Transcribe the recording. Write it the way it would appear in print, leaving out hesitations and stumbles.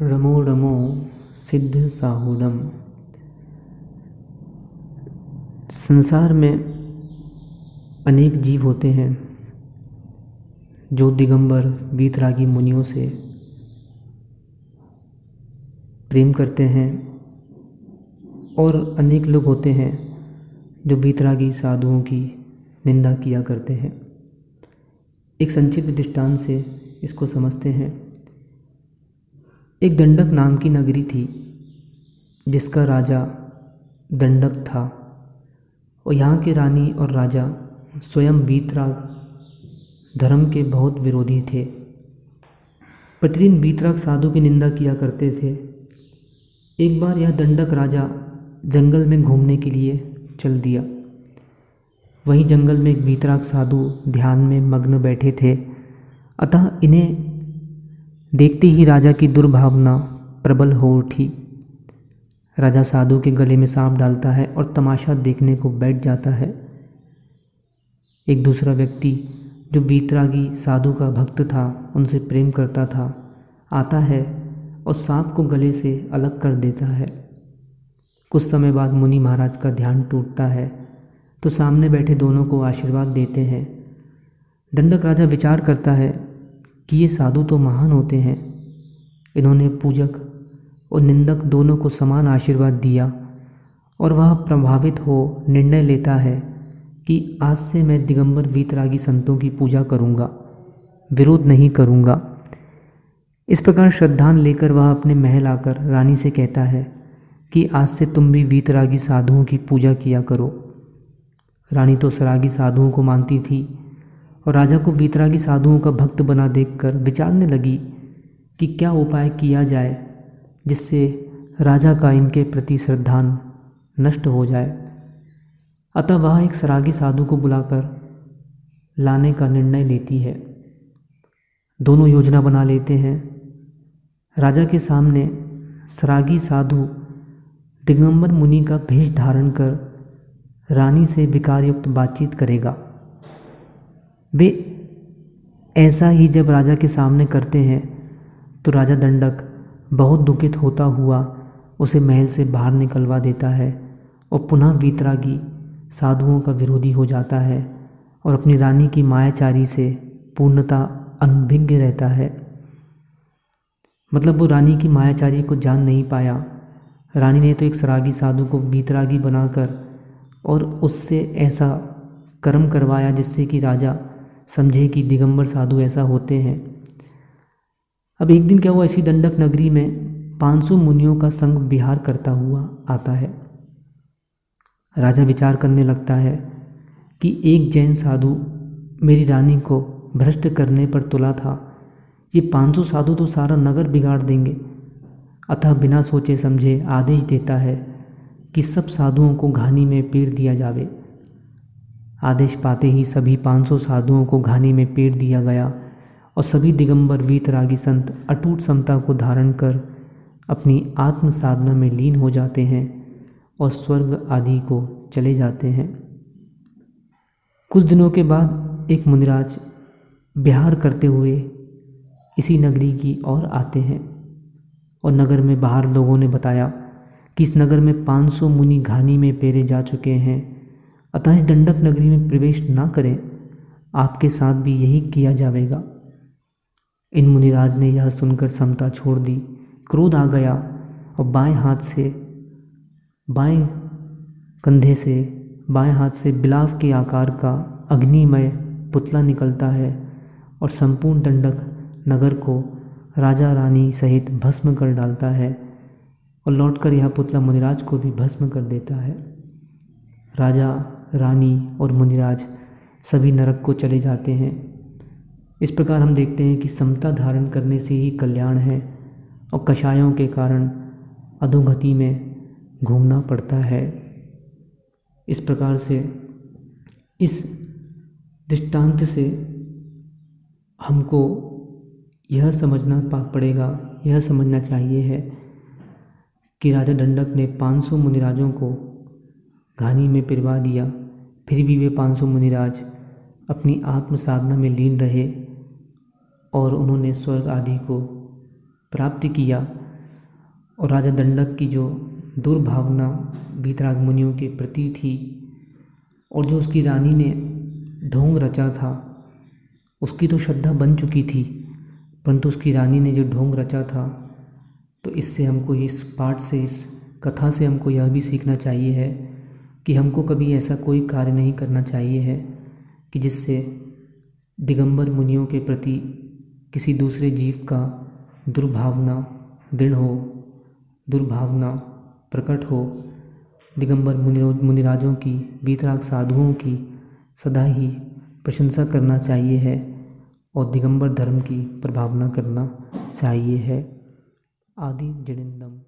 रमो रमो सिद्ध साहुडम। संसार में अनेक जीव होते हैं जो दिगंबर वीतरागी मुनियों से प्रेम करते हैं, और अनेक लोग होते हैं जो वीतरागी साधुओं की निंदा किया करते हैं। एक संक्षिप्त दृष्टांत से इसको समझते हैं। एक दंडक नाम की नगरी थी जिसका राजा दंडक था, और यहाँ के रानी और राजा स्वयं वीतराग धर्म के बहुत विरोधी थे। प्रतिदिन वीतराग साधु की निंदा किया करते थे। एक बार यह दंडक राजा जंगल में घूमने के लिए चल दिया। वहीं जंगल में एक वीतराग साधु ध्यान में मग्न बैठे थे। अतः इन्हें देखते ही राजा की दुर्भावना प्रबल हो उठी। राजा साधु के गले में सांप डालता है और तमाशा देखने को बैठ जाता है। एक दूसरा व्यक्ति जो वीतरागी साधु का भक्त था, उनसे प्रेम करता था, आता है और सांप को गले से अलग कर देता है। कुछ समय बाद मुनि महाराज का ध्यान टूटता है तो सामने बैठे दोनों को आशीर्वाद देते हैं। दंडक राजा विचार करता है कि ये साधु तो महान होते हैं, इन्होंने पूजक और निंदक दोनों को समान आशीर्वाद दिया, और वह प्रभावित हो निर्णय लेता है कि आज से मैं दिगंबर वीतरागी संतों की पूजा करूँगा, विरोध नहीं करूँगा। इस प्रकार श्रद्धान लेकर वह अपने महल आकर रानी से कहता है कि आज से तुम भी वीतरागी साधुओं की पूजा किया करो। रानी तो सरागी साधुओं को मानती थी, और राजा को वीतरागी साधुओं का भक्त बना देखकर विचारने लगी कि क्या उपाय किया जाए जिससे राजा का इनके प्रति श्रद्धान नष्ट हो जाए। अतः वह एक सरागी साधु को बुलाकर लाने का निर्णय लेती है। दोनों योजना बना लेते हैं। राजा के सामने सरागी साधु दिगंबर मुनि का भेष धारण कर रानी से विकारयुक्त बातचीत करेगा। वे ऐसा ही जब राजा के सामने करते हैं तो राजा दंडक बहुत दुखित होता हुआ उसे महल से बाहर निकलवा देता है और पुनः वीतरागी साधुओं का विरोधी हो जाता है और अपनी रानी की मायाचारी से पूर्णतः अनभिज्ञ रहता है। मतलब वो रानी की मायाचारी को जान नहीं पाया। रानी ने तो एक सरागी साधु को वीतरागी बनाकर और उससे ऐसा कर्म करवाया जिससे कि राजा समझे कि दिगंबर साधु ऐसा होते हैं। अब एक दिन क्या हुआ, इसी दंडक नगरी में 500 मुनियों का संग विहार करता हुआ आता है। राजा विचार करने लगता है कि एक जैन साधु मेरी रानी को भ्रष्ट करने पर तुला था, ये 500 साधु तो सारा नगर बिगाड़ देंगे। अतः बिना सोचे समझे आदेश देता है कि सब साधुओं को घानी में पेड़ दिया जावे। आदेश पाते ही सभी 500 साधुओं को घानी में पेड़ दिया गया, और सभी दिगंबर वीतरागी संत अटूट समता को धारण कर अपनी आत्म साधना में लीन हो जाते हैं और स्वर्ग आदि को चले जाते हैं। कुछ दिनों के बाद एक मुनिराज विहार करते हुए इसी नगरी की ओर आते हैं, और नगर में बाहर लोगों ने बताया कि इस नगर में 500 मुनि घानी में पेरे जा चुके हैं, अतः इस दंडक नगरी में प्रवेश ना करें, आपके साथ भी यही किया जाएगा। इन मुनिराज ने यह सुनकर समता छोड़ दी। क्रोध आ गया और बाएं कंधे से बाएं हाथ से बिलाव के आकार का अग्निमय पुतला निकलता है और संपूर्ण दंडक नगर को राजा रानी सहित भस्म कर डालता है, और लौटकर यह पुतला मुनिराज को भी भस्म कर देता है। राजा, रानी और मुनिराज सभी नरक को चले जाते हैं। इस प्रकार हम देखते हैं कि समता धारण करने से ही कल्याण है, और कषायों के कारण अधोगति में घूमना पड़ता है। इस प्रकार से इस दृष्टांत से हमको यह समझना पड़ेगा, यह समझना चाहिए है कि राजा दंडक ने 500 मुनिराजों को घानी में पिरवा दिया, फिर भी वे 500 मुनिराज अपनी आत्म साधना में लीन रहे और उन्होंने स्वर्ग आदि को प्राप्त किया। और राजा दंडक की जो दुर्भावना वीतराग मुनियों के प्रति थी और जो उसकी रानी ने ढोंग रचा था, उसकी तो श्रद्धा बन चुकी थी, परंतु उसकी रानी ने जो ढोंग रचा था, तो इससे हमको इस पाठ से, इस कथा से हमको यह भी सीखना चाहिए है कि हमको कभी ऐसा कोई कार्य नहीं करना चाहिए है कि जिससे दिगंबर मुनियों के प्रति किसी दूसरे जीव का दुर्भावना दृढ़ हो, दुर्भावना प्रकट हो। दिगंबर मुनिराजों की, वीतराग साधुओं की सदा ही प्रशंसा करना चाहिए है और दिगंबर धर्म की प्रभावना करना चाहिए है। आदि जड़िंदम।